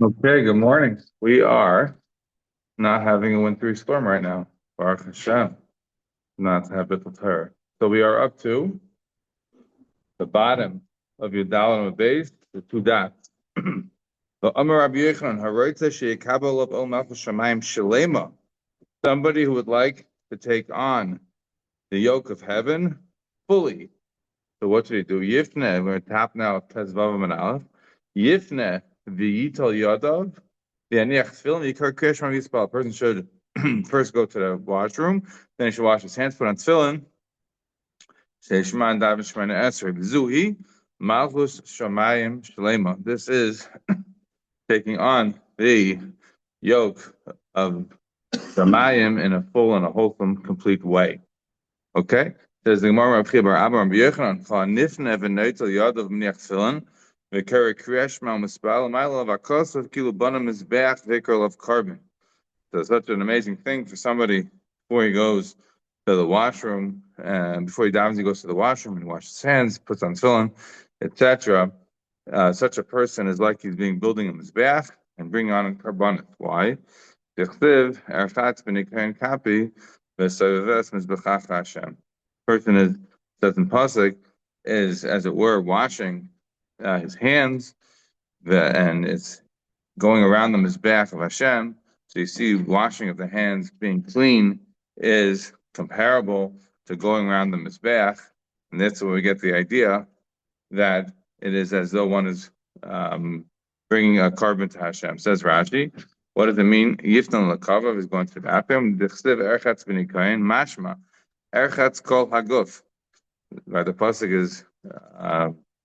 Okay, good morning. We are not having a wintry storm right now. Baruch Hashem, not to have bittul Torah. So we are up to the bottom of your Dalam base, the two dots. The Amar Rabbi Yochanan, Haroitza sheyikabel of ol malchus shamayim shalema. Somebody who would like to take on the yoke of heaven fully. So what should he do? Yifne, we're at top now of Tezvavam and Aleph. Yifne v'yital yadav. The aniach tefillin yikar kriyash from yispal. A person should first go to the washroom, then he should wash his hands, put on tefillin. Say Shema and daven Shemana Esrei. Zuhi malchus shamayim shlema. This is taking on the yoke of shamayim in a full and a wholesome, complete way. Okay? Says the Gemara of Chibar Abba Rabbi Yochanan, Cha nifne v'noitel yadav mniach tefillin, v'kari kriyash mal mispal, ma'ila v'akos kilu bana mizbeach v'ikar of carbon. So it's such an amazing thing for somebody before he goes to the washroom, and before he davens, he goes to the washroom and washes his hands, puts on tefillin, etc. Such a person is like he's building a mizbeach and bringing on a carbonate. Why? Dichtiv erchatz b'nikayin kapi v'saveves mizbechach Hashem. Person is, says in pasuk, is as it were washing his hands, and it's going around the mizbeach of Hashem. So you see, washing of the hands, being clean, is comparable to going around the mizbeach, and that's where we get the idea that it is as though one is bringing a carbon to Hashem. Says Rashi, what does it mean? Yiftan lekavav is going to the bathroom. Dichsiv erchatz b'nikayin mashma. Erchatz kol haguf. Right, the pasuk is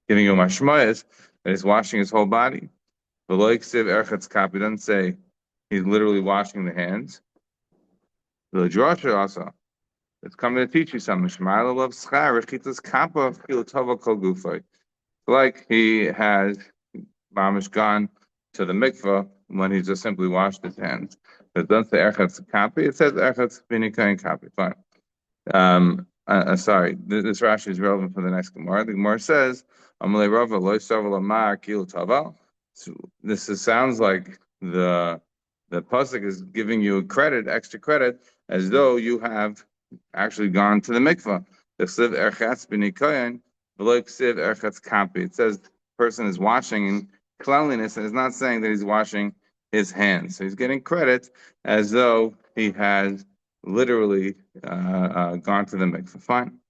giving you mashmayas that he's washing his whole body. V'lo yiksiv erchatz kap. He doesn't say he's literally washing the hands. The drasha also. It's coming to teach you something. Shma'ala love schar rechitas kappa fil tova kol gufay. Like he has mamish gone to the mikvah when he just simply washed his hands. It doesn't say erchatz kapi. It says erchatz b'nikayin kapi. Fine. Sorry, this Rashi is relevant for the next Gemara. The Gemara says, "Amalei Rava lo yisravel amar kil taval." Sounds like the pasuk is giving you credit, extra credit, as though you have actually gone to the mikvah. It says the person is washing in cleanliness, and it's not saying that he's washing his hands. So he's getting credit as though he has literally gone to the mikvah. Fine.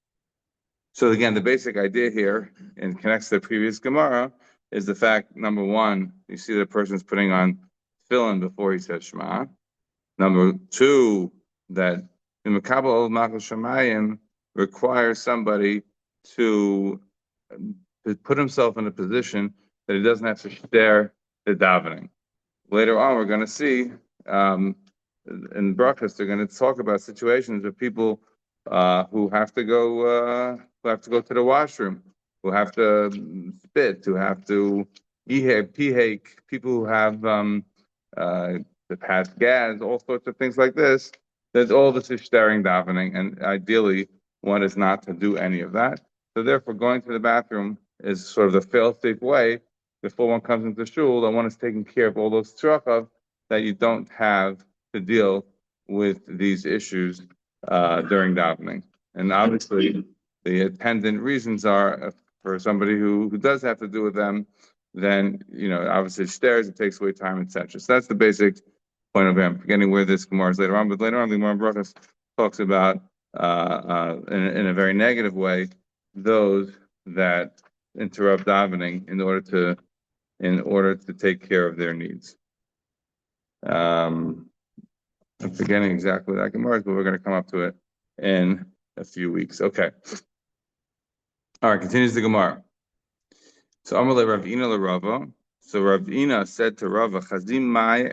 So again, the basic idea here, and connects to the previous Gemara, is the fact, number one, you see the person's putting on tefillin before he says Shema. Number two, that the Makabel of Malchus Shamayim requires somebody to put himself in a position that he doesn't have to stare the davening. Later on, we're going to see in Brachot, they're going to talk about situations of people who have to go to the washroom, who have to spit, who have to pee, people who have the pass gas, all sorts of things like this. There's all this is staring davening, and ideally one is not to do any of that. So therefore, going to the bathroom is sort of the fail-safe way before one comes into shul, that one is taking care of all those tzrachav that you don't have to deal with these issues during davening. And obviously, the attendant reasons are for somebody who does have to do with them, then, obviously it stares, it takes away time, etc. So that's the basic point of it. I'm forgetting where this Gemara is later on, but later on, the Gemara Brachos talks about, in a very negative way, those that interrupt davening in order to take care of their needs. I'm forgetting exactly what that Gemara is, but we're going to come up to it in a few weeks. Okay. All right, continues the Gemara. So Amalei Ravina LeRava. So Ravina said to Rava, Chazim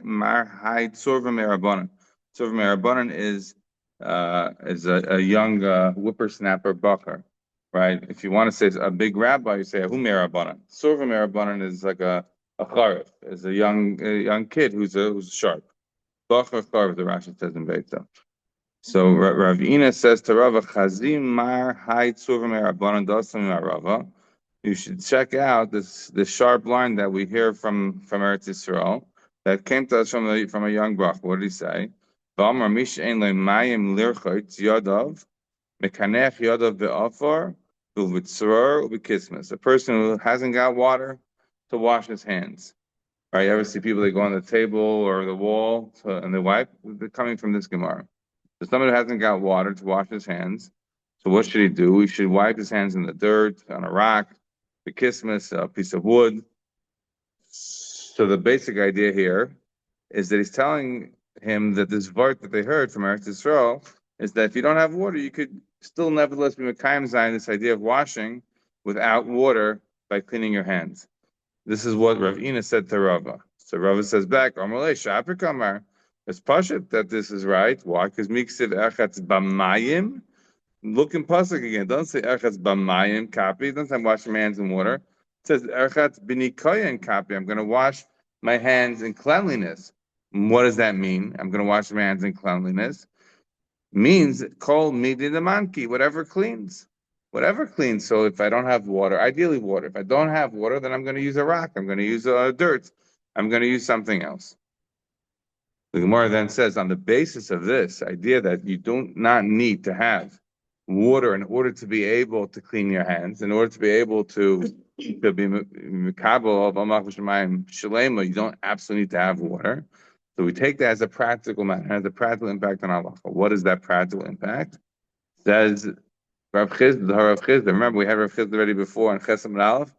mar hai tzorva merabanan. Tzorva merabanan is a young whippersnapper bakar, right? If you want to say a big rabbi, you say hu merabanan. Tzorva merabanan is like a charif, is a young kid who's sharp. Bakar charif, the Rashi says in Beitza. So Ravina says to Rava, Chazim mar hai tzorva merabanan dasam Rava. You should check out this sharp line that we hear from Eretz Yisrael. that came to us from a young brach. What did he say? V'amar mish ein lo mayim lirchot yadav mekanech yadav be'afar u'v'tzror u'b'kismas. A person who hasn't got water to wash his hands. Right? You ever see people that go on the table or the wall and they wipe? They're coming from this Gemara. So somebody who hasn't got water to wash his hands. So what should he do? He should wipe his hands in the dirt, on a rock, the kismis, a piece of wood. So the basic idea here is that he's telling him that this vart that they heard from Eretz Yisrael is that if you don't have water, you could still nevertheless be Mekayim Zayin, this idea of washing without water by cleaning your hands. This is what Rav Ina said to Rava. So Rava says back, Amalei Shapir Kamar. It's pashut that this is right. Why? Because miksiv echatz b'mayim. Look in pasuk again. Don't say echatz b'mayim kapi. Don't say I'm washing my hands in water. It says echatz b'nikoyin kapi. I'm going to wash my hands in cleanliness. What does that mean? I'm going to wash my hands in cleanliness. Means kol midi demanki, whatever cleans. Whatever cleans. So if I don't have water, ideally water. If I don't have water, then I'm going to use a rock. I'm going to use dirt. I'm going to use something else. The Gemara then says, on the basis of this idea that you do not need to have water in order to be able to clean your hands, in order to be able to be mikabel of amach v'shemayim shalema, you don't absolutely need to have water. So we take that as a practical matter, has a practical impact on halacha. What is that practical impact? Says Rav Chizda. Remember, we had Rav Chizda already before on Chesam and Aleph.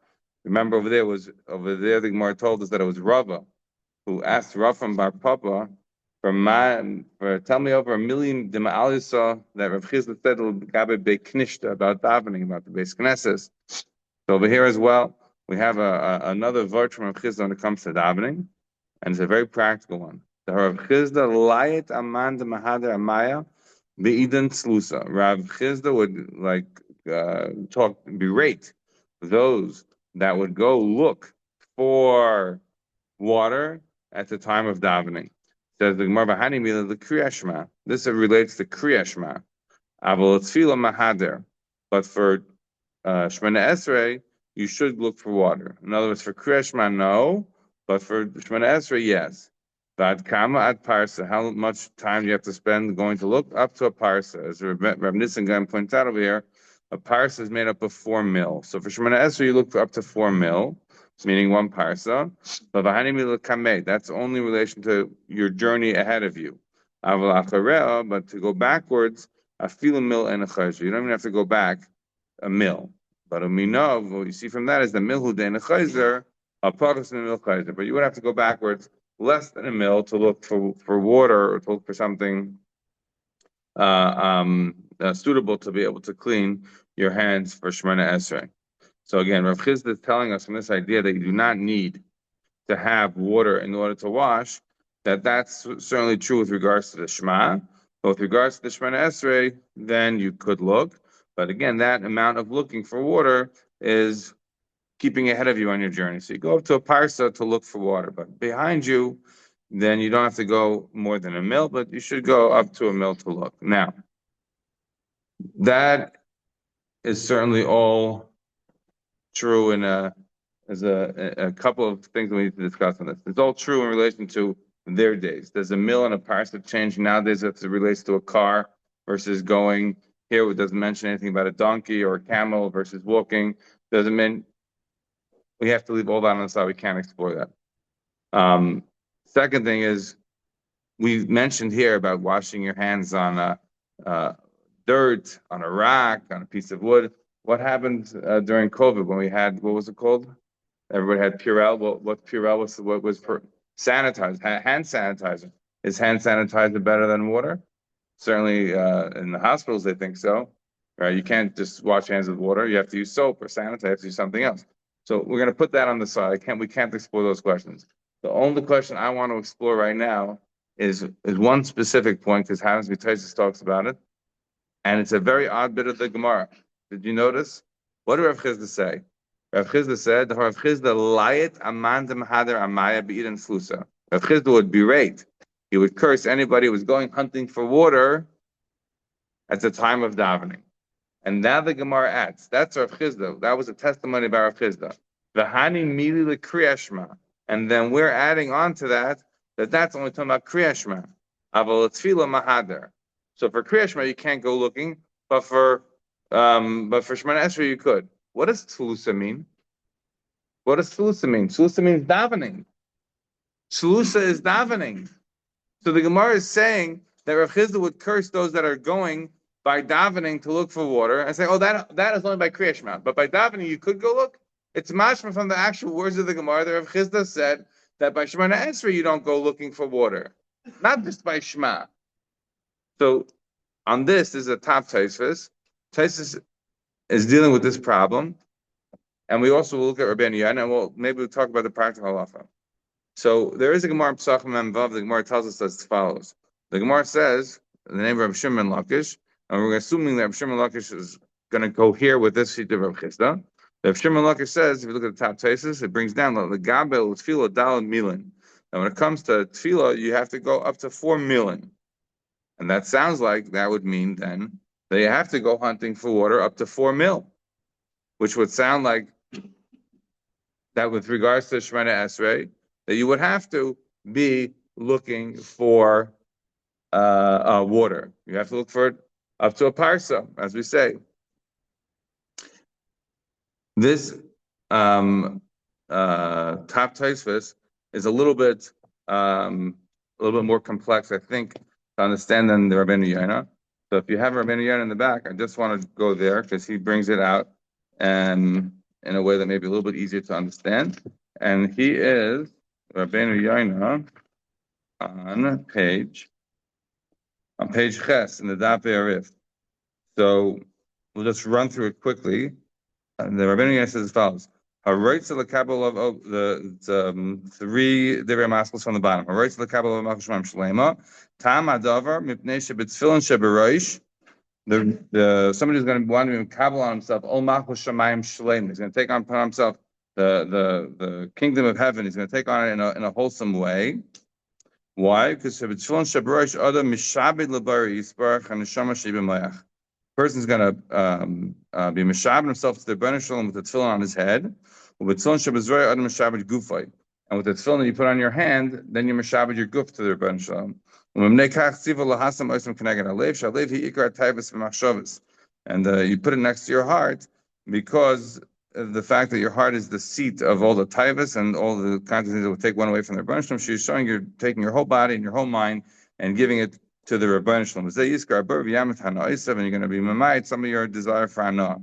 Remember over there the Gemara told us that it was Rava who asked Rav Bar Papa for tell me over 1,000,000 dema'alisa that Rav Chizda said gabe beknishta about davening, about the Beis Knesses. So over here as well, we have another vart from Rav Chizda when it comes to davening, and it's a very practical one. The Rav Chizda layet aman de mahader amaya be'idan slusa. Rav Chizda would berate those that would go look for water at the time of davening. Says the Gemara, "Bahani mila the Kriya Shema." This relates to Kriya Shema. Aval tefila mahader, but for Shemana Esrei, you should look for water. In other words, for Kriya Shema, no, but for Shemana Esrei, yes. Vad kama ad parsa. How much time do you have to spend going to look up to a parsa? As Rav Nissen points out over here, a parsa is made up of 4 mil. So for Shemana Esrei, you look for up to 4 mil. Meaning 1 parsa, but that's only in relation to your journey ahead of you. But to go backwards, a feel a mil and a chayzer. You don't even have to go back a mil. But a minov, what you see from that is the mil huday and a chayzer, a paras and a mil chayzer. But you would have to go backwards less than a mil to look for water or to look for something suitable to be able to clean your hands for Shemana Esrei. So again, Rav Chizda is telling us from this idea that you do not need to have water in order to wash, that's certainly true with regards to the Shema. But with regards to the Shemana Esrei, then you could look. But again, that amount of looking for water is keeping ahead of you on your journey. So you go up to a parsa to look for water. But behind you, then you don't have to go more than a mil, but you should go up to a mil to look. Now, that is certainly all true as a couple of things we need to discuss on this. It's all true in relation to their days. There's a mill and a parsa change nowadays as it relates to a car versus going. Here it doesn't mention anything about a donkey or a camel versus walking. Doesn't mean we have to leave all that on the side. We can't explore that. Second thing is we mentioned here about washing your hands on dirt, on a rock, on a piece of wood. What happened during COVID when we had, what was it called? Everybody had Purell. What Purell was? What was sanitizer? Hand sanitizer. Is hand sanitizer better than water? Certainly, in the hospitals they think so. Right? You can't just wash hands with water. You have to use soap or sanitizer. You have to use something else. So we're going to put that on the side. We can't explore those questions. The only question I want to explore right now is one specific point because Hans V'Taisis talks about it, and it's a very odd bit of the Gemara. Did you notice? What did Rav Chizda say? Rav Chizda said, Rav Chizda layet aman demhader amaya be'idan slusa. Rav Chizda would berate. He would curse anybody who was going hunting for water at the time of davening. And now the Gemara adds, that's Rav Chizda. That was a testimony about Rav Chizda. V'hani mili l'kriyashma. And then we're adding on to that that's only talking about Kriya Shema. Aval Tefillah Mahader. So for Kriya Shema, you can't go looking, but for Shemana Esrei, you could. What does Tfulusa mean? What does Tfulusa mean? Tfulusa means davening. Tfulusa is davening. So the Gemara is saying that Rav Chisda would curse those that are going by davening to look for water and say, "Oh, that is only by Kriya Shema." But by davening, you could go look. It's mashma from the actual words of the Gemara that Rav Chisda said that by Shemana Esrei you don't go looking for water, not just by Shema. So on this is a top Taisvis. Taisvis is dealing with this problem, and we also will look at Rabbeinu Yonah, and maybe we'll talk about the practical halacha. So there is a Gemara in Pesachim Memvav. The Gemara tells us as follows. The Gemara says the name of Rav Shimon Lakish, and we're assuming that Rav Shimon Lakish is going to go here with this sheet of Rav Chisda. Rav Shimon Lakish says, if you look at the top tesis, it brings down the Gabel Tefillah Dal Milan. And when it comes to Tefillah, you have to go up to 4 milan, and that sounds like that would mean then that you have to go hunting for water up to 4 mil, which would sound like that with regards to Shemana Esrei, that you would have to be looking for water. You have to look for it up to a parsa, as we say. This top Taisvis is a little bit more complex, I think, to understand than the Rabbeinu Yonah. So if you have Rabbeinu Yonah in the back, I just want to go there because he brings it out in a way that may be a little bit easier to understand. And he is Rabbeinu Yonah on page Ches in the Daf Arif. So we'll just run through it quickly. And the Rabbeinu Yonah says as follows: Haroitz the kabel of the 3 divrei maskos from the bottom. Haroitz the kabel of malchus shemaim shlema. Tam adavar mipnei shebetzfilin sheberoish. Somebody who's going to want to be kabel on himself. Ol malchus shemaim shlema. He's going to take on himself the kingdom of heaven. He's going to take on it in a wholesome way. Why? Because shebetzfilin sheberoish adam mishabed lebari yisparach and neshama shebemayach. Person's going to be mishabed himself to the Rebbeinu Shalom with the tefillin on his head. And with the tefillin that you put on your hand, then you mishabed your guf to the Rebbeinu Shalom. And you put it next to your heart because the fact that your heart is the seat of all the taivas and all the kinds of things that would take one away from the Rebbeinu Shalom. She's showing you're taking your whole body and your whole mind and giving it to the Rebbeinu Shalom. And you're going to be mamayit some of your desire for hana.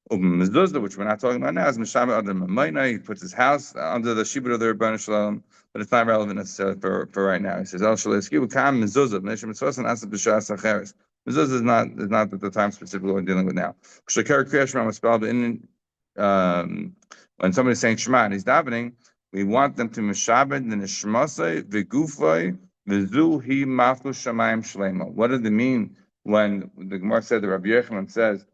Which we're not talking about now, is Mishabed Adam Mamayna. He puts his house under the shibud of the Rebbeinu Shalom, but it's not relevant necessarily for right now. He says, El Shaleskiu Kam Mezuzah, Neshim Mitzvos and Asab B'Shas Acheres. Mezuzah is not at the time specifically we're dealing with now. When somebody's saying Shema and he's davening, we want them to Mishabed the Neshmasei V'Gufay. What did it mean when the Gemara said that Rabbi Yochanan says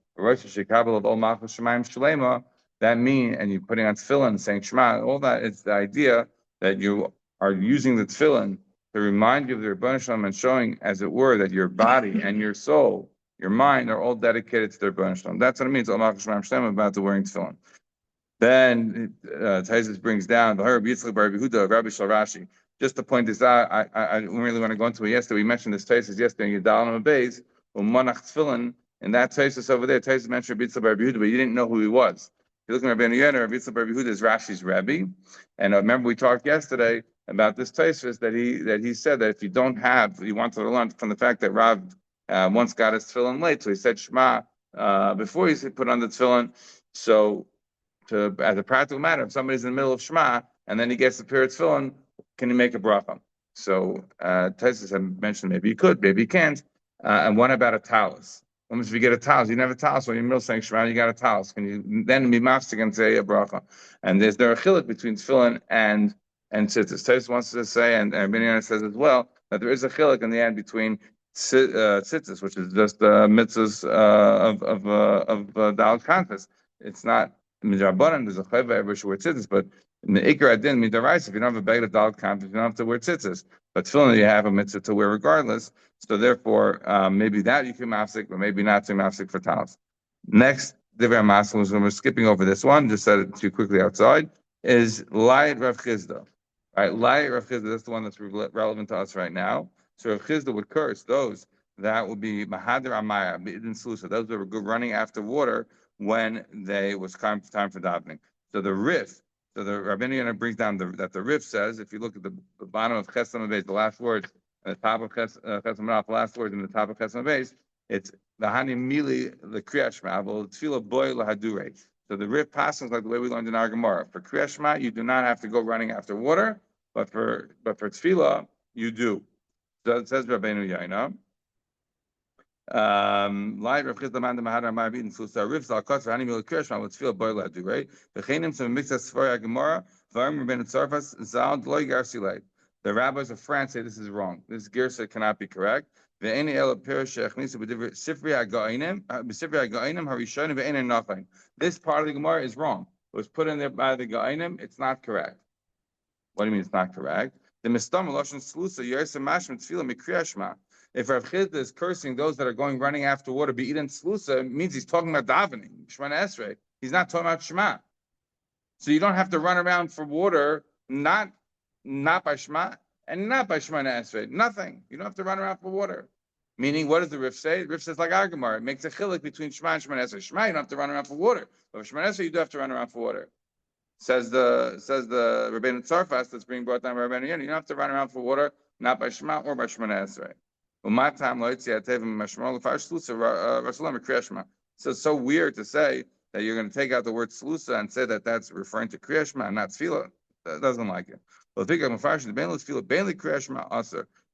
that mean, and you're putting on tefillin and saying Shema, all that, it's the idea that you are using the tefillin to remind you of the Rebbeinu Shalom and showing, as it were, that your body and your soul, your mind are all dedicated to the Rebbeinu Shalom. That's what it means, about the wearing tefillin. Then Taisus brings down the Rabbi Yitzchak bar Yehuda of Rabbi Sharashi. Just to point this out, I don't really want to go into it yesterday. We mentioned this Taisus yesterday in Yudal Beis, Monach Tefillin, and that Taisus over there, Taisus mentioned Rabbi Yitzchak bar Yehuda, but you didn't know who he was. If you look at Rabbi Yonah, Rabbi Yitzchak bar Yehuda is Rashi's Rebbe, and remember we talked yesterday about this Taisus that he said that if you don't have, you wanted to learn from the fact that Rav once got his tefillin late, so he said Shema before he put on the tefillin. So, as a practical matter, if somebody's in the middle of Shema and then he gets the period tefillin, can you make a bracha? So Taisus had mentioned maybe you could, maybe you can't. And what about a talus? If you get a talus, you didn't have a talus when you're in the middle saying Shema, you got a talus. Can you then be mafsik and say a bracha? And there a chiluk between tefillin and tzitzis. Taisus wants to say, and Binyan says as well, that there is a chiluk in the end between tzitzis, which is just mitzvahs of Dal Kantas. It's not midrabanan. There's a chayva every should wear tzitzis, but in the ikar adin midaraisa, if you don't have a bag of Dal Kantas, you don't have to wear tzitzis. But tefillin you have a mitzvah to wear regardless. So therefore, maybe that you can mafsik, but maybe not to mafsik for talis. Next, divrei maskos, when we're skipping over this one, just said it too quickly outside, is Light Rav Chisda. Right? Lai Rav Chisda, that's the one that's relevant to us right now. So Rav Chisda would curse those that would be Mahadir Amaya, B'idin Slusa, those that were good running after water when they was time for davening. So the Rif, so the Rabbeinu Yonah brings down that the Rif says, if you look at the bottom of Chesam Beis, the last words, at the top of Chesam Beis, the last words in the top of Chesam Beis, it's the Hani Mili the Kriyat Shema, Tefillah Boy Lahadurei. So the Rif passes like the way we learned in our Gemara. For Kriyat Shema, you do not have to go running after water, but for Tefillah, you do. So it says Rabbeinu Yonah. Light Rav Chisda man the Mahadar Ma'abit and Susa Rif Zal Kotz Hani Mil Kirshma with Tefillah Boy Lahadurei. V'cheinim some mixed Sfari Gemara. V'arim Rabbeinu Tzarfas Zal Dloy Garsilei. The rabbis of France say this is wrong. This gersa cannot be correct. This part of the Gemara is wrong. It was put in there by the Ga'inim. It's not correct. What do you mean it's not correct? The Mistam Lashon Slusa Yersa Mashma Tefillah Mikriya Shema. If Rav Chisda is cursing those that are going running after water, be eaten Slusa, it means he's talking about davening, Shemana Esrei. He's not talking about Shema. So you don't have to run around for water, not by Shema and not by Shemana Esrei. Nothing. You don't have to run around for water. Meaning, what does the Rif say? The Rif says like Agamar. It makes a chilik between Shema and Shemana Esrei. Shema, you don't have to run around for water. But for Shemana Esrei, you do have to run around for water. Says the Rabbeinu Tzarfas that's being brought down by Rabbeinu Yonah. You don't have to run around for water, not by Shema or by Shemana Esrei. So it's so weird to say that you're going to take out the word slusa and say that that's referring to Kriya Shema and not Tefillah. That doesn't like it. You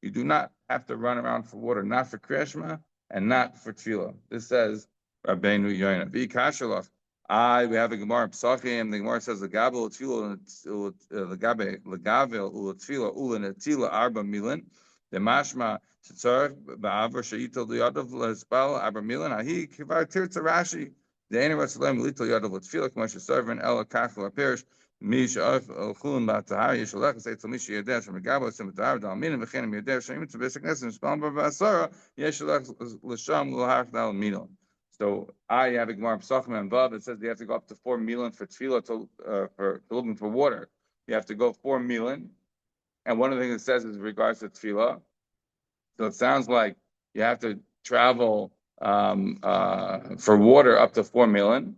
do not have to run around for water, not for Kriya Shema and not for Tefillah. This says Rabbeinu Yonah. We have a Gemara in Pesachim. The Gemara says the Gabel Tefillah the Gavel Tefillah Ulanatila Arba Milan. The mashma tzarich ba'avar she'itel liyadav lespal arba milan ahi kivar tirtza Rashi. The ene ratzalem litel yadav l'tfilah k'mo she'sarvin ela kach l'aperish mi she'af l'chulin ba'tahar yishalech l'seitel mi she'yedeh shemegabo sim b'tahar dal minim v'chenim yedeh she'im tzabesek nesim spal b'asara yishalech l'sham l'hach dal minon. So I have a Gemara Pesachim and Vav. It says you have to go up to 4 milan for tefillah for looking for water. You have to go 4 milan. And one of the things it says is in regards to tefillah. So it sounds like you have to travel for water up to 4 milan,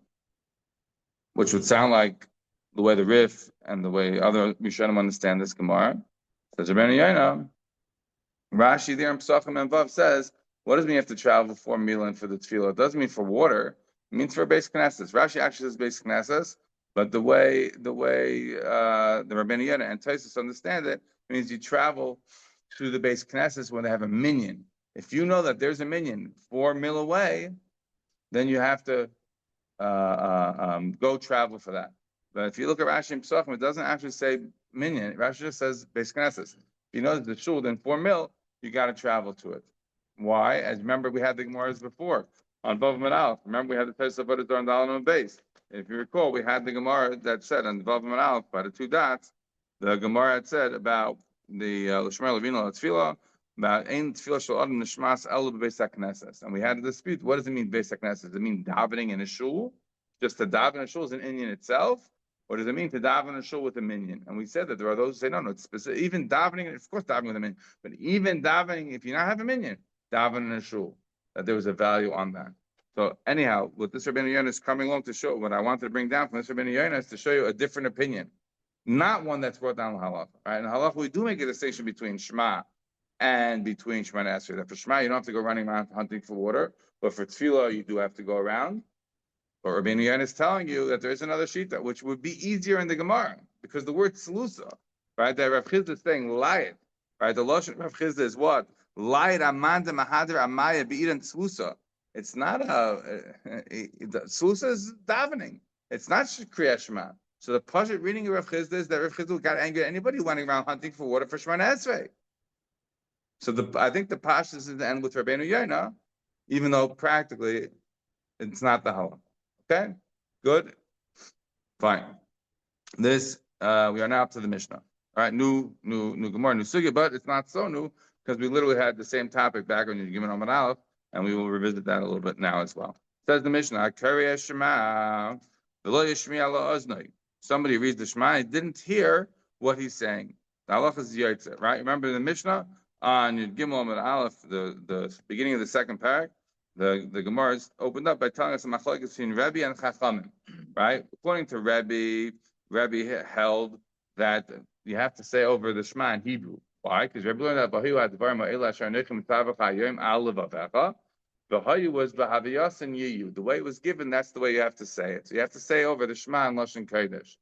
which would sound like the way the Rif and the way other Rishonim understand this Gemara. So Rabbeinu Yonah, Rashi there in Pesachim and Vav says, what does it mean you have to travel 4 milan for the tefillah? It doesn't mean for water. It means for basic knesses. Rashi actually says basic knesses, but the way the Rabbeinu Yonah and Tosfos understand it means you travel to the base Knesset when they have a minyan. If you know that there's a minyan 4 mil away, then you have to go travel for that. But if you look at Rashi and Pesachim, it doesn't actually say minyan. Rashi just says base Knesset. If you know that the shul, then 4 mil, you got to travel to it. Why? As remember, we had the Gemaras before on Vav Aleph. Remember, we had the Tosfos Avodas Zarah on the Dalam base. If you recall, we had the Gemara that said on the Vav Aleph by the 2 dots. The Gemara had said about the L'Shmer Levino Tefillah, about Ein Tefillah Shel Adam Nishmas Elu B'Beis HaKnesses. And we had a dispute. What does it mean, Beis HaKnesses? Does it mean davening in a shul? Just to daven in a shul is an Indian itself? Or does it mean to daven in a shul with a minyan? And we said that there are those who say, no, it's specific. Even davening, of course davening with a minyan, but even davening, if you not have a minyan, daven in a shul, that there was a value on that. So anyhow, what this Rabbeinu Yonah is coming along to show, what I wanted to bring down from this Rabbeinu Yonah is to show you a different opinion. Not one that's brought down the halacha. Right? In halacha, we do make a distinction between Shema and between Shema and Esrei. That for Shema, you don't have to go running around hunting for water, but for Tefillah, you do have to go around. But Rabbeinu Yonah is telling you that there is another shita, which would be easier in the Gemara, because the word Slusa, right, that Rav Chisda is saying, layit, right, the Lashon Rav Chisda is what? Layit amanda mahader amaya be'iran Slusa. It's not Slusa is davening. It's not Kriyat Shema. So the Pashat reading of Rav Chisda is that Rav Chisda got angry at anybody running around hunting for water for Shemana Esrei. So I think the Pashat is the end with Rabbeinu Yonah, even though practically it's not the halach. Okay, good, fine. This we are now up to the Mishnah. All right, new Gemara, new sugya, but it's not so new because we literally had the same topic back when you given Amud Aleph, and we will revisit that a little bit now as well. Says the Mishnah, Kari Shema, v'lo yishmi ala oznai. Somebody reads the Shema and didn't hear what he's saying. The halacha is Yaitze, right? Remember the Mishnah on Yud Gimel and Aleph, the beginning of the second parak, the Gemara is opened up by telling us the machlokes between Rebbe and Chachamim, right? According to Rebbe held that you have to say over the Shema in Hebrew. Why? Because Rebbe learned that Bahiyu had Dvarim Ha'ila Asher Nechim Tavach Hayom Al Levavecha. Bahiyu was B'Haviyas and Yiyu. The way it was given, that's the way you have to say it. So you have to say over the Shema in Lashon Kodesh.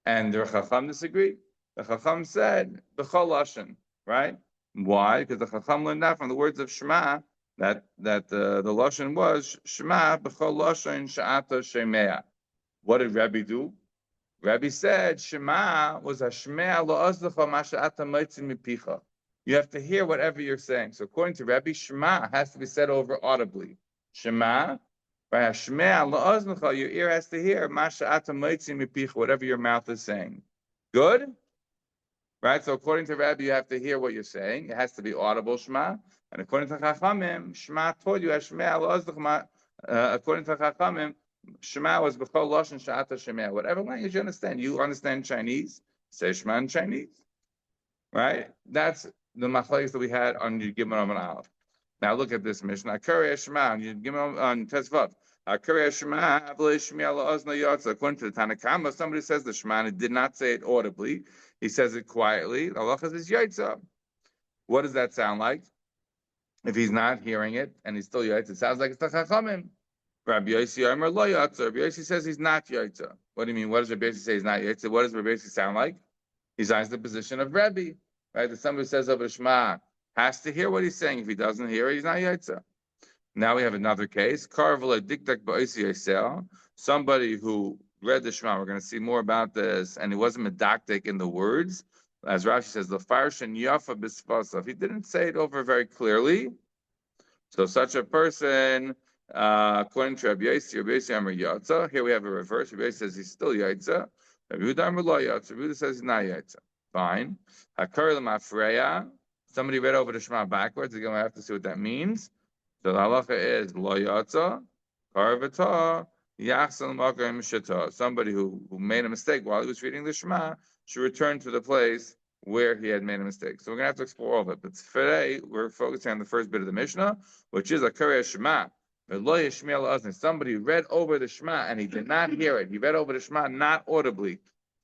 And the Chacham disagreed. The Chacham said B'Chol Lashon, right? Why? Because the Chacham learned that from the words of Shema that the Lashon was Shema B'Chol Lashon Sha'ata Shemea. What did Rebbe do? Rebbe said Shema was a Shemea La'azlecha Masha'ata Maitzim Mipicha. You have to hear whatever you're saying. So according to Rebbe, Shema has to be said over audibly. Shema, right? Shemea La'azlecha, your ear has to hear Masha'ata Maitzim Mipicha, whatever your mouth is saying. Good? Right? So according to Rebbe, you have to hear what you're saying. It has to be audible Shema. And according to Chachamim, Shema told you, Shemea La'azlecha, according to Chachamim, Shema was b'chol lashon sha'ata shemea. Whatever language you understand. You understand Chinese, say Shema in Chinese. Right? That's the machlokes that we had on Yud Gimel and Aleph. Now look at this Mishnah. Akari Shema on Yud Gimel on Tesvav. Akari Shema avlei shmiya la'ozna yotza. According to the Tanakama, somebody says the Shema and did not say it audibly. He says it quietly. The halacha is yotza. What does that sound like? If he's not hearing it and he's still yotza, it sounds like it's the Chachamim. Rabbi Yossi Omer lo yotza. Rabbi Yossi says he's not yotza. What do you mean? What does Rabbi Yossi say he's not yotza? What does Rabbi Yossi sound like? He signs the position of Rebbe. Right? That somebody says over the Shema has to hear what he's saying. If he doesn't hear it, he's not yotza. Now we have another case. Somebody who read the Shema. We're going to see more about this, and he wasn't medactic in the words. As Rashi says, the farshan yafa bisfasa. If he didn't say it over very clearly, so such a person, according to Rabbi Yossi Amar Yotza. Here we have a reverse. Rabbi Yossi says he's still Yotza. Rabbi Yehuda Amar Lo Yotza. Rabbi Yehuda says he's not Yotza. Fine. Hakar l'mafreya. Somebody read over the Shema backwards. Again, we have to see what that means. So the halacha is Lo Yotza, Karvata, Yachsan Makom Shita. Somebody who made a mistake while he was reading the Shema should return to the place where he had made a mistake. So we're going to have to explore all of it. But today, we're focusing on the first bit of the Mishnah, which is a Karei Shema. Somebody read over the Shema and he did not hear it. He read over the Shema not audibly.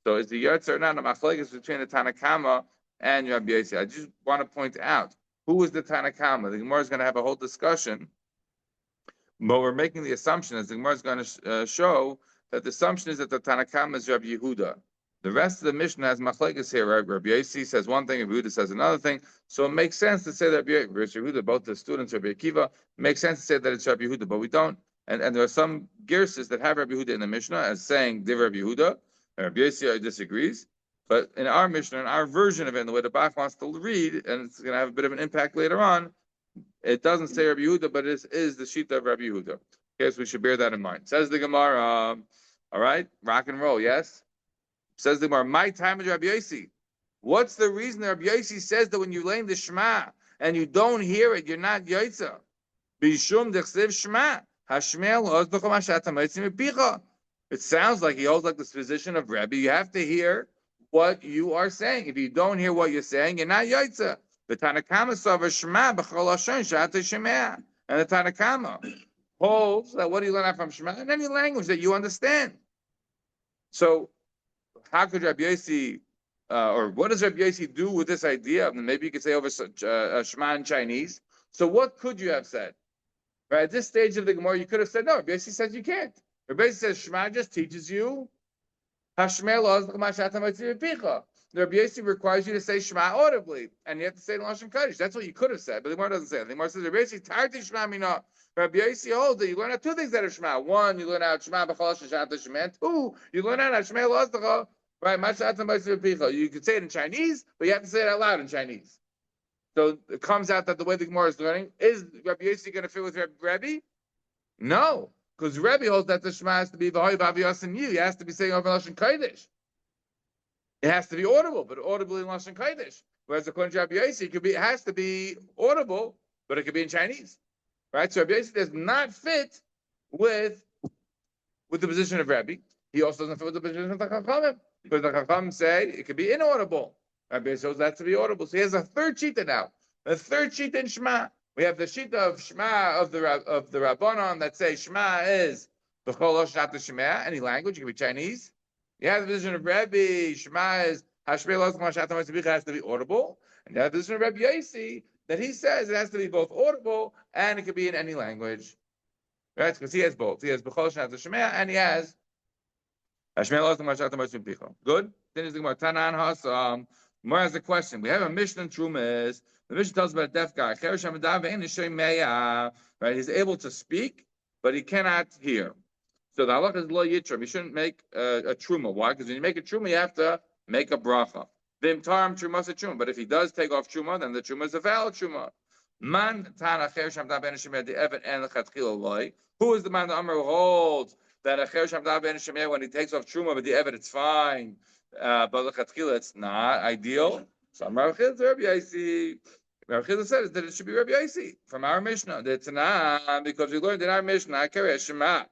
So is the Yotzer or not? The machlokes between the Tanakama and Rabbi Yossi. I just want to point out, who is the Tanakama? The Gemara is going to have a whole discussion, but we're making the assumption, as the Gemara is going to show, that the assumption is that the Tanakama is Rabbi Yehuda. The rest of the Mishnah has machlokes here, right? Rabbi Yossi says one thing, Rabbi Yehuda says another thing. So it makes sense to say that Rabbi Yehuda, both the students, Rabbi Akiva, makes sense to say that it's Rabbi Yehuda, but we don't. And there are some girses that have Rabbi Yehuda in the Mishnah as saying Div Rabbi Yehuda. Rabbi Yossi disagrees. But in our Mishnah, in our version of it, in the way the Bach wants to read, and it's going to have a bit of an impact later on, it doesn't say Rabbi Yehuda, but it is the Shita of Rabbi Yehuda. Okay, so we should bear that in mind. Says the Gemara, all right, rock and roll, yes? Says the Gemara, my time is Rabbi Yossi. What's the reason that Rabbi Yossi says that when you lay in the Shema and you don't hear it, you're not Yotza? Bishum dechsev Shema. It sounds like he holds like this position of Rebbe. You have to hear what you are saying. If you don't hear what you're saying, you're not Yotza. The Tanakama saw Shema b'chol lashon shata shemea. And the Tanakama holds that what do you learn out from Shema? In any language that you understand. So how could Rabbi Yossi, or what does Rabbi Yossi do with this idea? Maybe you could say over Shema in Chinese. So what could you have said? Right, at this stage of the Gemara, you could have said, no, Rabbi Yossi says you can't. Rabbi Yossi says Shema just teaches you the Rabbi Yossi requires you to say Shema audibly, and you have to say it in Lashon Kodesh. That's what you could have said, but the Gemara doesn't say it. The Gemara says Rabbi Yossi tarti Shema mina. Rabbi Yossi holds that you learn out two things that are Shema. One, you learn out Shema b'chol shata shema. And two, you learn out Shema lo'azdecha, right? You can say it in Chinese, but you have to say it out loud in Chinese. So it comes out that the way the Gemara is learning, is Rabbi Yossi going to fit with Rebbe? No, because Rebbe holds that the Shema has to be v'hoy b'aviyos and you. He has to be saying over Lashon Kodesh. It has to be audible, but audibly in Lashon Kodesh. Whereas according to Rabbi Yossi, it has to be audible, but it could be in Chinese, right? So Rabbi Yossi does not fit with the position of Rebbe. He also doesn't fit with the position of the Chachamim, because the Chachamim say it could be inaudible. Rabbi Yossi holds that to be audible. So he has a third shita now. The third shita in Shema. We have the shita of Shema of the Rabbanon that say Shema is b'chol shnat Shema, any language, it can be Chinese. You have the vision of Rabbi, Shema is Hashmei Lo Zman Shat HaMatzibich, has to be audible. And you have the vision of Rabbi Yossi that he says it has to be both audible and it can be in any language. Right? Because he has both. He has b'chol shnat Shema and he has Hashmei Lo Zman Shat HaMatzibich. Good? Then he's the Gemara Tanan Hasam. More has a question. We have a Mishnah in Trumas. The Mishnah tells about a deaf guy. Right? He's able to speak, but he cannot hear. So the halach is lo yitram. You shouldn't make a truma. Why? Because when you make a truma, you have to make a bracha. V'imtarim trumas a truma. But if he does take off truma, then the truma is a valid truma. Man tana cher shamda ben shemir the evet and the chatchila loy. Who is the man that Amar holds that a cher shamda ben shemir when he takes off truma, but the evet it's fine, but the chatchila it's not ideal. So Amar Chil to Rabbi Yossi. Rabbi Chil says that it should be Rabbi Yossi from our Mishnah. That's not because we learned in our Mishnah. Carry a shema.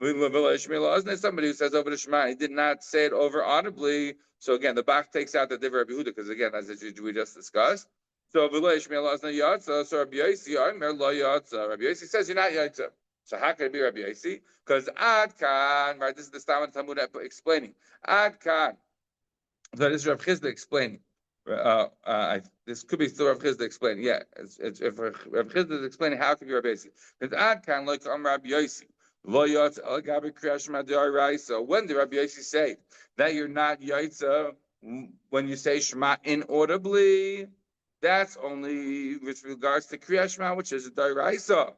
Somebody who says over the Shema, he did not say it over audibly. So again, the Bach takes out the Divrei Rabbi Yehuda because again, as we just discussed. So Rabbi Yossi says you're not Yotza. So how can it be Rabbi Yossi? Because Ad Kan, right? This is the Stam Talmud explaining. Ad Kan. So this is Rav Chizda explaining. This could be still Rav Chizda explaining. Yeah, if Rav Chizda is explaining how it could be Rabbi Yossi. Because Ad Kan like Rabbi Yossi. When did Rabbi Yossi say that you're not Yaitza when you say Shema inaudibly? That's only with regards to Kriyas Shema, which is a Daraisa.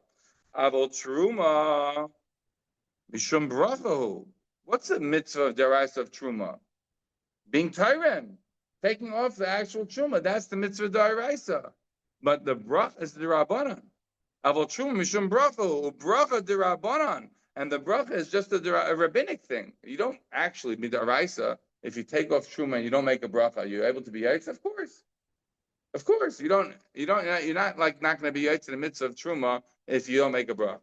Avol Truma Mishum Brachahu. What's the mitzvah of Daraisa of Truma? Being Tyrem, taking off the actual Truma. That's the mitzvah of Daraisa. But the Brach is the Rabbanan. Avol Truma Mishum Brachahu Bracha Dirabanan. And the bracha is just a rabbinic thing. You don't actually be the araisa if you take off truma and you don't make a bracha. You're able to be yaitz, of course. Of course, you're not like not going to be yaitz in the midst of truma if you don't make a bracha.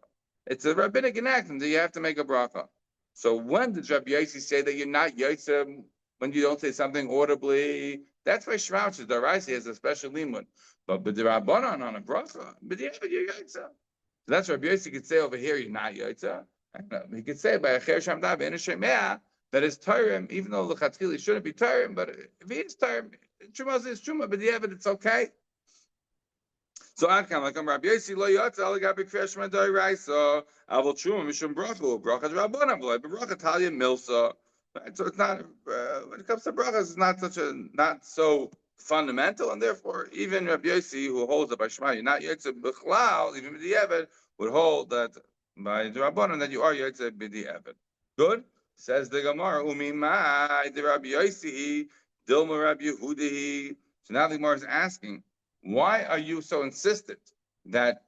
It's a rabbinic enactment that you have to make a bracha. So when did Rabbi Yossi say that you're not yaitz when you don't say something audibly? That's why Shema, which is the araisa, has a special limud. But the rabbanon on a bracha, but you're yaitz. So that's what Rabbi Yossi could say over here. You're not yaitz. He could say by a cher shamda ben shemea that is Tarim, even though the Lechatchili shouldn't be Tarim, but if he is Tarim, Truma is Truma, but the evidence it's okay. So Adkam, like Rabbi Yossi lo yatsa alagabi kriyashma da'iraisa avol Truma mishum bracha bracha rabbanan v'loy bracha talia milsa. So it's not when it comes to brachas, it's not so fundamental, and therefore even Rabbi Yossi, who holds the Bashma, you're not yatsa b'chlal, even the Eved would hold that by the Rabbanon that you are yatsa b'di'evet. Good. Says the Gemara, Umimai the Rabbi Yossi, Dilma Rabbi Yehuda. So now the Gemara is asking, why are you so insistent that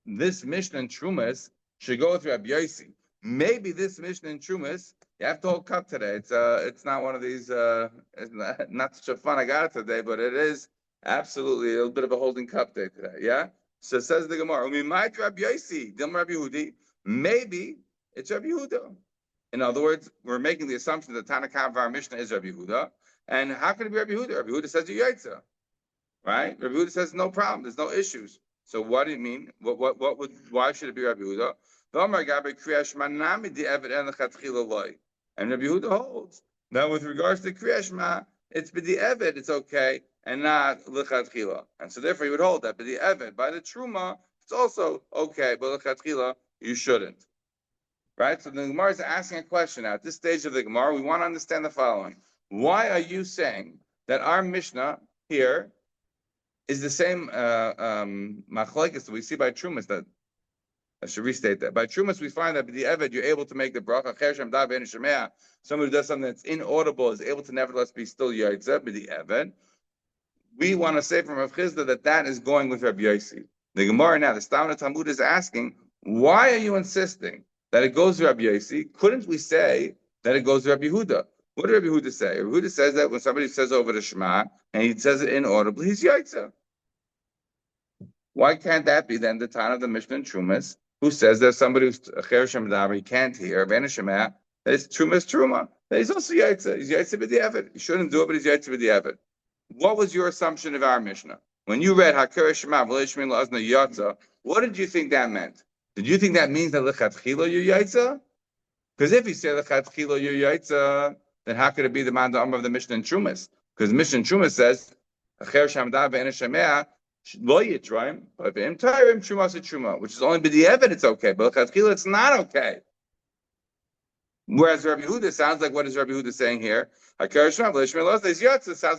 this Mishnah in Trumas should go with Rabbi Yossi? Maybe this Mishnah in Trumas, you have to hold cup today. It's not one of these. It's not such a fun I got it today, but it is absolutely a little bit of a holding cup day today. Yeah. So it says the Gemara, Umimai Rabbi Yossi, Dilma Rabbi Yehuda. Maybe it's Rabbi Yehuda. In other words, we're making the assumption that Tanakh of our Mishnah is Rabbi Yehuda. And how can it be Rabbi Yehuda? Rabbi Yehuda says you're Yaitza. Right? Rabbi Yehuda says no problem, there's no issues. So what do you mean? Why should it be Rabbi Yehuda? And Rabbi Yehuda holds that with regards to Kriyashma, it's b'di eved, it's okay, and not l'chatchila. And so therefore you would hold that b'di eved, by the Truma, it's also okay, but l'chatchila, you shouldn't. Right? So the Gemara is asking a question now. At this stage of the Gemara, we want to understand the following. Why are you saying that our Mishnah here is the same machlokes that we see by Trumas? That I should restate that. By Trumas, we find that the Eved, you're able to make the bracha, cher shamda ben shemea. Somebody who does something that's inaudible is able to nevertheless be still yaitza, but the Eved. We want to say from Rav Chizda that is going with Rabbi Yossi. The Gemara now, the Stam Talmud is asking, why are you insisting that it goes to Rabbi Yossi? Couldn't we say that it goes to Rabbi Yehuda? What did Rabbi Yehuda say? Rabbi Yehuda says that when somebody says over the Shema and he says it inaudibly, he's yaitza. Why can't that be then the time of the Mishnah in Trumas, who says that somebody who's cher shamdavar, he can't hear ben shema, that it's Trumas truma, that he's also yaitza. He's yaitza b'di'evet. He shouldn't do it, but he's yaitza b'di'evet. what was your assumption of our Mishnah? When you read Hakir Shema V'lo Yishmin La'azna Yatza, what did you think that meant? Did you think that means that Lechatchila you're Yaitza? Because if you say Lechatchila you're Yaitza, then how could it be the Manda Amr of the Mishnah in Trumas? Because Mishnah in Trumas says, Acher Shamda Ve'en Shemea Lo Yitraim, but Ve'im Tayrim Trumas Truma, which is only b'di'evet it's okay, but Lechatchila it's not okay. Whereas Rabbi Yehuda sounds like, what is Rabbi Yehuda saying here? It sounds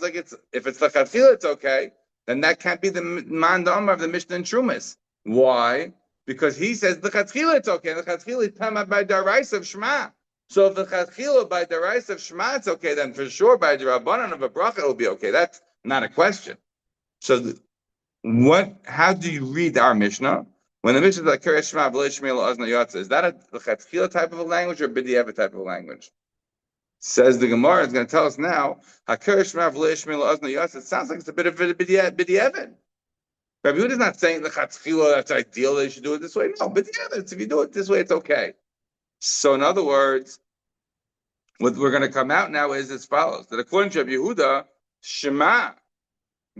like it's, if it's lechatchila, it's okay. Then that can't be the man da'amar of the Mishnah and Trumas. Why? Because he says lechatchila it's okay. Lechatchila is tamad by daraisa of Shema. So if lechatchila by daraisa of Shema it's okay, then for sure by the rabbanan of a brachot it will be okay. That's not a question. So how do you read our Mishnah? When the Mishnah is like Kiryat Shema V'lo Yishmei La'azna Yatza, is that a Lechatchila type of a language or a B'di'evet type of a language? Says the Gemara, it's going to tell us now, HaKiryat Shema V'lo Yishmei La'azna Yatza, it sounds like it's a bit of a B'di'evet. Rabbi Yehuda is not saying Lechatchila, that's ideal, they should do it this way. No, B'di'evet, if you do it this way, it's okay. So in other words, what we're going to come out now is as follows, that according to Rabbi Yehuda, Shema,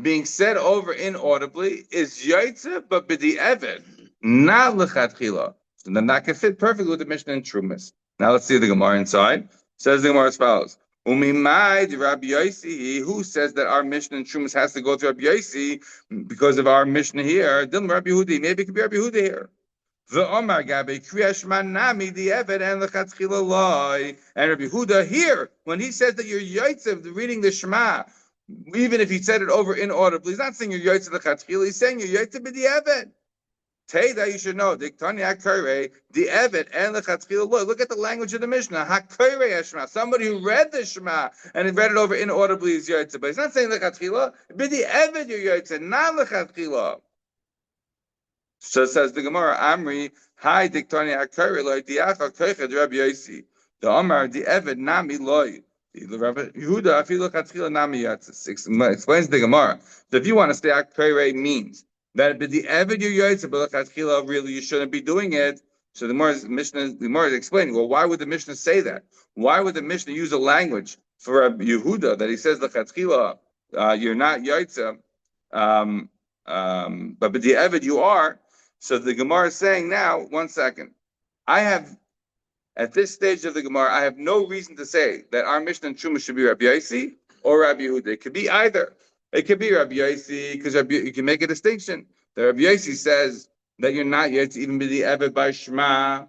being said over inaudibly, is Yaitza, but B'di'evet. Not lechatchila. So then that can fit perfectly with the Mishnah in Trumas. Now let's see the Gemara inside. Says the Gemara as follows. Umimai Rabbi Yosi, who says that our Mishnah in Trumas has to go through Rabbi Yosi because of our Mishnah here. Dilma Rabbi Yehudi. Maybe it could be Rabbi Yehuda here. The Omar Gabe Kriyash Manami the Eved and lechatchila loy. And Rabbi Yehuda here, when he says that you're Yaitzev reading the Shema, even if he said it over inaudibly, he's not saying you're Yaitzev lechatchila. He's saying you're Yaitzev b'di'evet. That you should know. The Eved and lechatchila. Look at the language of the Mishnah. Hakore Shema. Somebody who read the Shema and read it over inaudibly is yaitza. But he's not saying lechatchila. B'di Eved you're yaitza, not lechatchila. So says the Gemara. Amri Hi Diktani Hakore Loy Diacha Koiched Rabbi Yosi. The Amar the Eved Nami Loy. Yehuda Afilu Lechatchila Nami Yatzis. Explains the Gemara. So if you want to say Hakore means that but the Eved you're Yaitza, but lechatchila really you shouldn't be doing it. So the Gemara is explaining. Well, why would the Mishnah say that? Why would the Mishnah use a language for Rabbi Yehuda that he says lechatchila you're not Yaitza, but the Eved you are? So the Gemara is saying now. 1 second. I have at this stage of the Gemara, I have no reason to say that our Mishnah and Truma should be Rabbi Yosi or Rabbi Yehuda. It could be either. It could be Rabbi Yosi because you can make a distinction. The Rabbi Yosi says that you're not yet to even be the Eved by Shema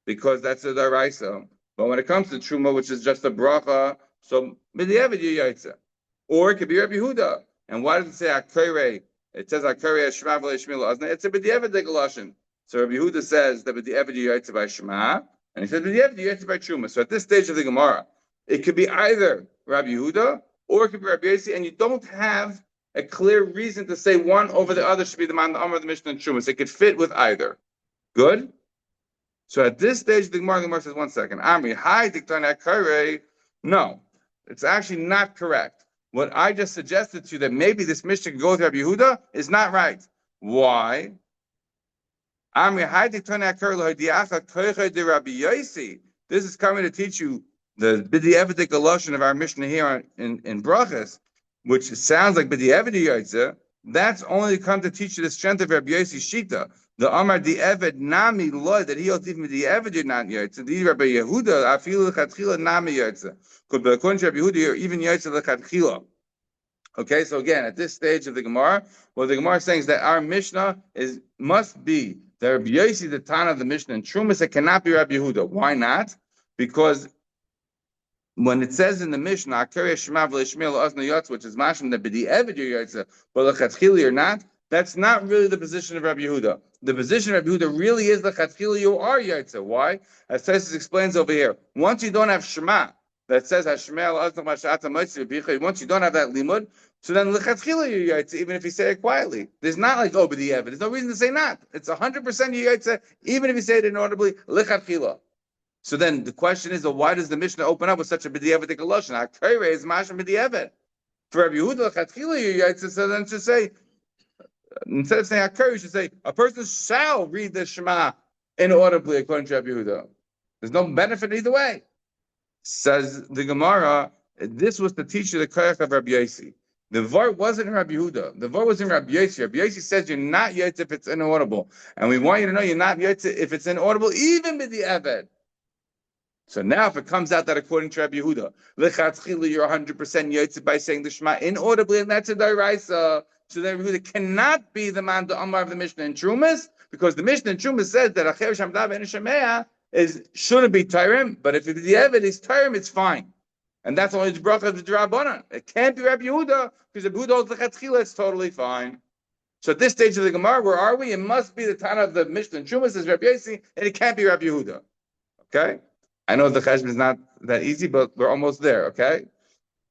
because that's a daraisa. But when it comes to Truma, which is just a bracha, so be the Eved you're Yaitza. Or it could be Rabbi Yehuda. And why does it say Akare? It says Akare Shema V'lo Yishmei La'azna. It's a b'di'evet degaloshin. So Rabbi Yehuda says that b'di'evet you're Yaitza by Shema, and he says b'di'evet you're Yaitza by Truma. So at this stage of the Gemara, it could be either Rabbi Yehuda or it could be Rabbi Yosi, and you don't have a clear reason to say one over the other should be the man the Amr of the Mishnah and Trumas. It could fit with either. Good? So at this stage, the Gemara says, 1 second. Amri, hi, Diktana Kare. No, it's actually not correct. What I just suggested to you that maybe this Mishnah could go with Rabbi Yehuda is not right. Why? Amri, hi, Diktana Kare, Diacha Koicha de Rabbi Yosi. This is coming to teach you the b'di'evet galoshin of our Mishnah here in Brachot, which sounds like b'di'evet yaitza. That's only come to teach you the strength of Rabbi Yosi Shita. The Amar di'evet nami loy, that he holds even b'di'evet you're not yaitza. The Rabbi Yehuda afilu lechatchila nami yaitza. According to Rabbi Yehuda, you're even yaitza lechatchila. Okay, so again, at this stage of the Gemara, what the Gemara is saying is that our Mishnah must be the Rabbi Yosi, the Tana of the Mishnah and Trumas. It cannot be Rabbi Yehuda. Why not? Because when it says in the Mishnah, which is mashim that b'di'evet you're yaitza, but lechatchila you're not, that's not really the position of Rabbi Yehuda. The position of Rabbi Yehuda really is lechatchila you are yaitza. Why? As Tosfos explains over here, once you don't have Shema, that says once you don't have that limud, so then lechatchila you're yaitza, even if you say it quietly. There's not like b'di'evet. There's no reason to say not. It's 100% you're yaitza, even if you say it inaudibly, lechatchila. So then the question is, why does the Mishnah open up with such a b'di'evet galoshin? Hakore is mashim b'di'evet. For Rabbi Yehuda, lechatchila you're yaitza, so then to say, instead of saying hakore, you should say a person shall read the Shema inaudibly according to Rabbi Yehuda. There's no benefit either way. Says the Gemara, this was to teach you the koyach of Rabbi Yosi. The var wasn't in Rabbi Yehuda. The var was in Rabbi Yossi. Rabbi Yossi says you're not yotze if it's inaudible, and we want you to know you're not yotze if it's inaudible, even with the eved. So now, if it comes out that according to Rabbi Yehuda, lechatchila you're 100% yotze by saying the Shema inaudibly, and that's a daraisa. So then Rabbi Yehuda cannot be the man the Amar of the Mishnah in Trumas, because the Mishnah in Trumas says that acher shamdav and shemea shouldn't be Tyrem, but if the eved is Tyrem, it's fine. And that's only the Brachot of the Rabbanan. It can't be Rabbi Yehuda, because Rabbi Yehuda holds lechatchila, it's totally fine. So at this stage of the Gemara, where are we? It must be the Tana of the Mishnah in Trumas says Rabbi Yossi, and it can't be Rabbi Yehuda. Okay? I know the cheshbon is not that easy, but we're almost there, okay?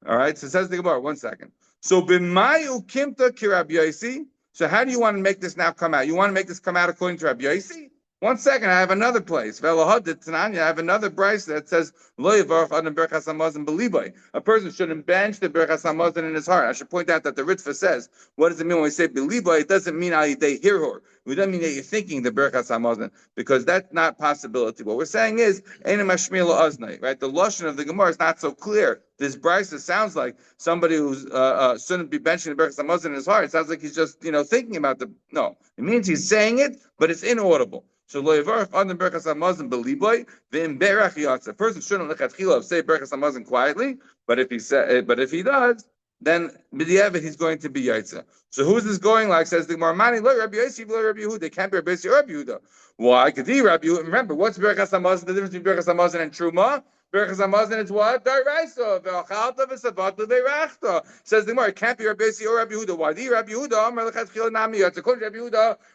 All right, so it says the Gemara, 1 second. So, b'mayu kimta ki Rabbi Yossi. So how do you want to make this now come out? You want to make this come out according to Rabbi Yossi? 1 second, I have another place. I have another Bryce that says, Lo yivarach adam berachas hamazon b'libay. A person shouldn't bench the berachas hamazon in his heart. I should point out that the Ritva says, what does it mean when we say b'libay? It doesn't mean al yidei hirhor. It doesn't mean that you're thinking the berachas hamazon, because that's not possibility. What we're saying is, ein mashmiel la'aznai, right? The lashon of the Gemara is not so clear. This Bryce sounds like somebody who's shouldn't be benching the berachas hamazon in his heart. It sounds like he's just thinking about the. No, it means he's saying it, but it's inaudible. So lo yivarach adam berachas hamazon b'liboy v'imberach yatsa. A person shouldn't lechatchila say berachas hamazon quietly, but if he does, then b'diavad he's going to be yatsa. So who's this going like? Says the Gemara, Mani lo Rabbi Yossi lo Rabbi Yehuda. It can't be Rabbi Yossi or Rabbi Yehuda. Why? K'di Rabbi Yehuda. Remember, what's berachas hamazon? The difference between berachas hamazon and truma. Berachas hamazon is what? Daraisa. Ve'achalta v'savata ve'rachta. Says the Gemara, it can't be Rabbi Yossi or Rabbi Yehuda. Why? Di Rabbi Yehuda Amar lechatchila nami yatsa. According to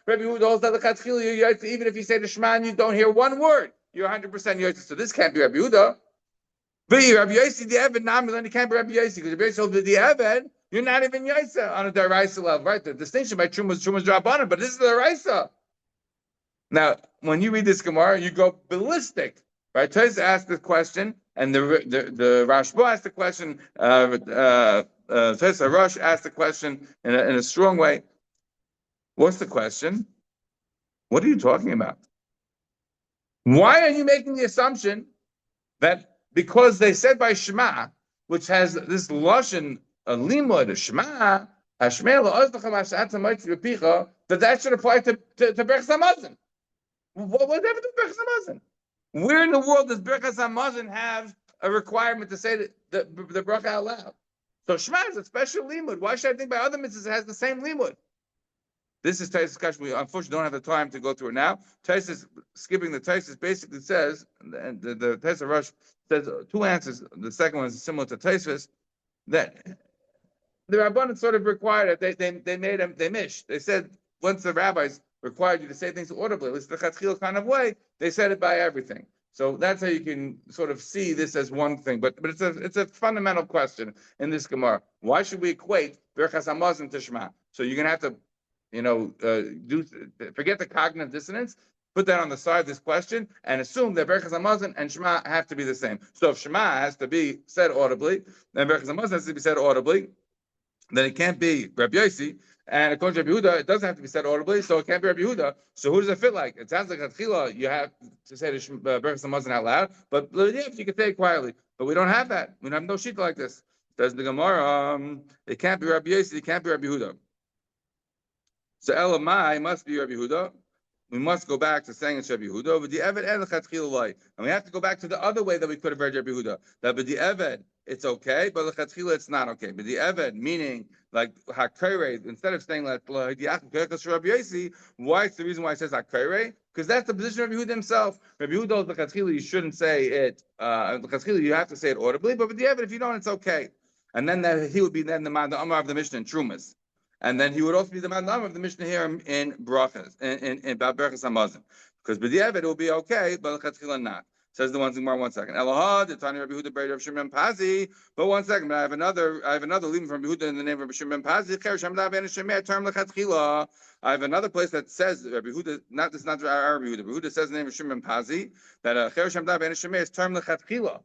Rabbi Yehuda holds that lechatchila you're yatsa even if you say the Shema and you don't hear one word. You're 100% yatsa. So this can't be Rabbi Yehuda. But Rabbi Yossi the Eved nami then it can't be Rabbi Yossi because Rabbi Yossi holds the Eved. You're not even yatsa on a daraisa level, right? The distinction by Truma's Rabbanan, but this is the daraisa. Now, when you read this Gemara, you go ballistic, right? Tosfos asked the question, and the Rashba asked the question. Tosfos Rosh asked the question in a strong way. What's the question? What are you talking about? Why are you making the assumption that because they said by Shema, which has this lashon limud Shema, that should apply to berachas hamazon? What does that have to do with berachas hamazon? Where in the world does berachas hamazon have a requirement to say the bracha out loud? So Shema is a special limud. Why should I think by other mitzvahs it has the same limud? This is Tosfos' discussion. We unfortunately don't have the time to go through it now. Tosfos, skipping the Tosfos, basically says, and the Tosfos Rosh says two answers. The second one is similar to Tosfos, that the Rabbanan sort of required it. They made them, they mished. They said once the rabbis required you to say things audibly, at least the chatchil kind of way, they said it by everything. So that's how you can sort of see this as one thing. But it's a fundamental question in this Gemara. Why should we equate berachas hamazon to Shema? So you're gonna have to, forget the cognitive dissonance. Put that on the side of this question and assume that berachas hamazon and Shema have to be the same. So if Shema has to be said audibly, then berachas hamazon has to be said audibly. Then it can't be Rabbi Yossi, and according to Rabbi Yehuda, it doesn't have to be said audibly, so it can't be Rabbi Yehuda. So who does it fit like? It sounds like Atchila, you have to say the berachas hamazon out loud, but yeah, you can say it quietly. But we don't have that. We don't have no shita like this. Says the Gemara, it can't be Rabbi Yossi, it can't be Rabbi Yehuda. So Elamai must be Rabbi Yehuda. We must go back to saying it's Rabbi Yehuda. But the Eved and the and we have to go back to the other way that we could have read Rabbi Yehuda. That with the Eved it's okay, but lechatchila it's not okay. But the Eved, meaning like hakere, instead of saying like Rabbi Yossi, why? It's the reason why it says hakere, because that's the position of Rabbi Yehuda himself. Rabbi Yehuda lechatchila, you shouldn't say it. Lechatchila, you have to say it audibly. But with the Eved, if you don't, it's okay. And then he would be then the Amar of the Mishnah in Trumas. And then he would also be the man of the Mishnah here in Brachos, in berachas hamazon, because b'diavad it will be okay, but lechatchila not. Says the ones in Gemara. 1 second. Elohad, the Tani Rabbi Yehuda B'Rei Rav Shimon Pazi. But 1 second. But I have another leaving from Rabbi Yehuda in the name of Rabbi Shimon Pazi. I have another place that says Rabbi Yehuda, not our Rabbi Yehuda. Rabbi Yehuda says in the name of Shimon Pazi that Cher Shamda Ben Shemei is term lechatchila.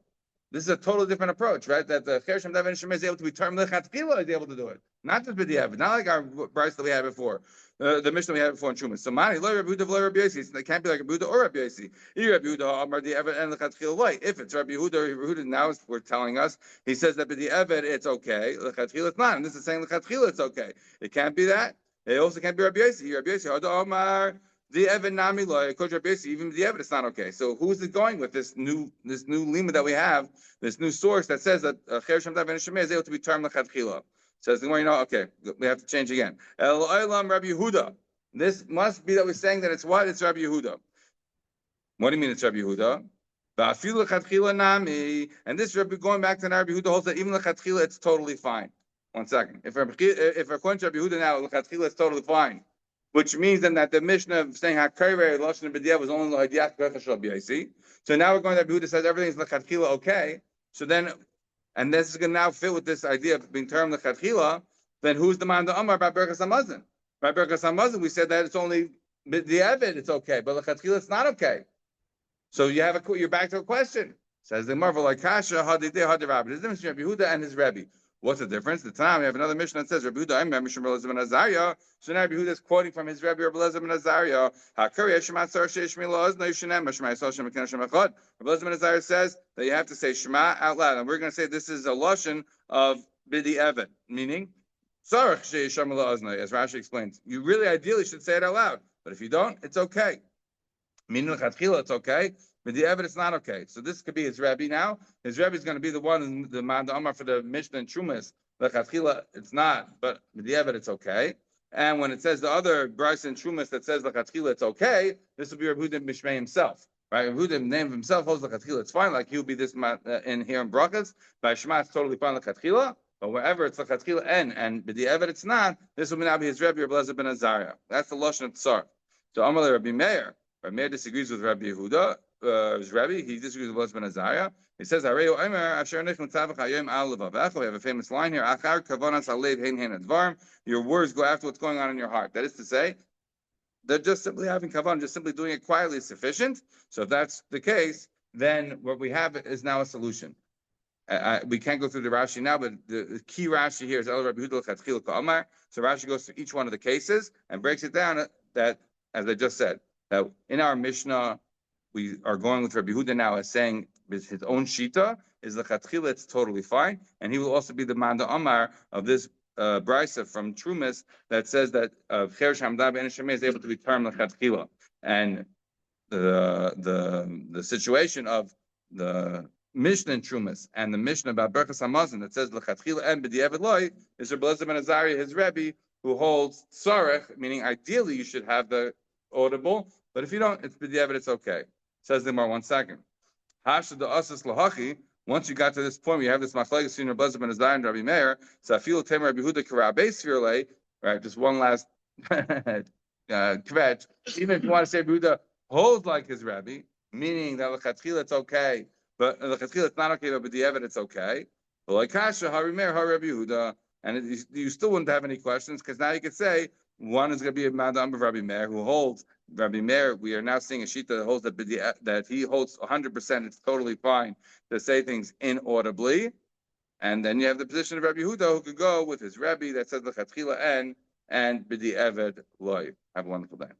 This is a totally different approach, right? That the Cher Shem Dav and Shemay is able to be termed lechatchila, is able to do it, not just b'diavad, not like our Bryce that we had before, the Mishnah we had before in Trumas. So mani lo Rabbi Yehuda v'lo Rabbi Yosi. It can't be like Rabbi Yehuda or Rabbi Yosi. Rabbi Yehuda Amar diavad and lechatchila light. If it's Rabbi Yehuda, Rabbi Yehuda now we're telling us he says that b'diavad it's okay, lechatchila it's not, and this is saying lechatchila it's okay. It can't be that. It also can't be Rabbi Yosi. Rabbi Yosi Hada Amar. The Evan Nami Loy, even the Evan, it's not okay. So who's it going with this new lima that we have, this new source that says that Cher Shem Dav and Shemay is able to be termed lechatchila? Says the one, okay, we have to change again. El Olam Rabbi Yehuda. This must be that we're saying that it's what? It's Rabbi Yehuda. What do you mean it's Rabbi Yehuda? And this Rabbi, going back to Rabbi Yehuda, holds that even lechatchila it's totally fine. 1 second. If according to Rabbi Yehuda now lechatchila it's totally fine. Which means then that the Mishnah of saying Hakarei Lashon B'diavad was only Lahadiach Berachot Shel B'Yasi. So now we're going to Rabbi Yehuda says everything's Lechatchila okay. So then, and this is going to now fit with this idea of being termed Lechatchila. Then who's the man the Amar by Berachos Hamazon? By Berachos Hamazon we said that it's only B'diavad it's okay, but Lechatchila it's not okay. So you're back to a question. Says the Marvel like Kasha Hadidei Hadirabbi. There's a difference between Rabbi Yehuda and his Rebbe. What's the difference? The time we have another Mishnah that says Rabbi Yehuda, I'm Mishum Rabbi ben Azariah. So now Rabbi Yehuda is quoting from his Rebbe Rabbi ben Azariah. Hakari Shema Tzar Shema Lozno Yishanem Shema Yisrael Shema Ken Shema Echad. Rabbi ben Azariah says that you have to say Shema out loud, and we're going to say this is a lashon of Bidi Evet, meaning Tzarich Shema Lozno, as Rashi explains. You really ideally should say it out loud, but if you don't, it's okay. Meaning Lechatchila, it's okay. But the evidence it's not okay. So this could be his Rebbe now. His Rebbe is going to be the one, the man, the Amar for the Mishnah and Trumas. Lechatchila, it's not, but the evidence it's okay. And when it says the other Bryce and Trumas that says Lechatchila, it's okay, this will be Rabbi Yehuda Mishmei himself. Right? Rabbi Yehuda, name of himself, holds Lechatchila, it's fine. Like he'll be this in here in Brachot. By Shema, it's totally fine Lechatchila. But wherever it's Lechatchila and the evidence it's not, this will now be his Rebbe, Rabbi ben Azariah. That's the Lashon of Tsar. So Amalei Rabbi Meir. Rabbi Meir disagrees with Rabbi Yehuda. His Rebbe, he disagrees with Elazar ben Azariah. He says, we have a famous line here, your words go after what's going on in your heart. That is to say, they're just simply having kavan, just simply doing it quietly is sufficient. So if that's the case, then what we have is now a solution. We can't go through the Rashi now, but the key Rashi here is El Rabbi Yehuda Lechatchila Ka'amar. So Rashi goes through each one of the cases and breaks it down that, as I just said, that in our Mishnah, we are going with Rabbi Yehuda now as saying his own shita is lechatchila, it's totally fine, and he will also be the manda amar of this brisa from Trumas that says that Cher Shem Dav and Shemay is able to be termed lechatchila, and the situation of the Mishnah in Trumas and the Mishnah about Berachos Hamazon that says lechatchila and b'diavad loy is Rabbi Elazar ben Azariah, his Rebbe, who holds tzarech, meaning ideally you should have the audible, but if you don't, it's b'diavad, it's okay. Says the Gemara, 1 second. Once you got to this point, we have this machlekes between Rabbi Elazar ben Azariah and Rabbi Meir. So I feel Rabbi Yehuda k'Rabbi Sfirlei, right? Just one last kvetch. Even if you want to say Rabbi Yehuda holds like his Rabbi, meaning that lechatchila it's okay, but lechatchila it's not okay, but b'diavad it's okay. But like Kasha, Rabbi Meir, Rabbi Yehuda, and you still wouldn't have any questions because now you could say one is going to be a madam of Rabbi Meir who holds. Rabbi Meir, we are now seeing a shita that holds that he holds 100%. It's totally fine to say things inaudibly, and then you have the position of Rabbi Yehuda who could go with his Rebbe that says lechatchila and b'diavad loy. Have a wonderful day.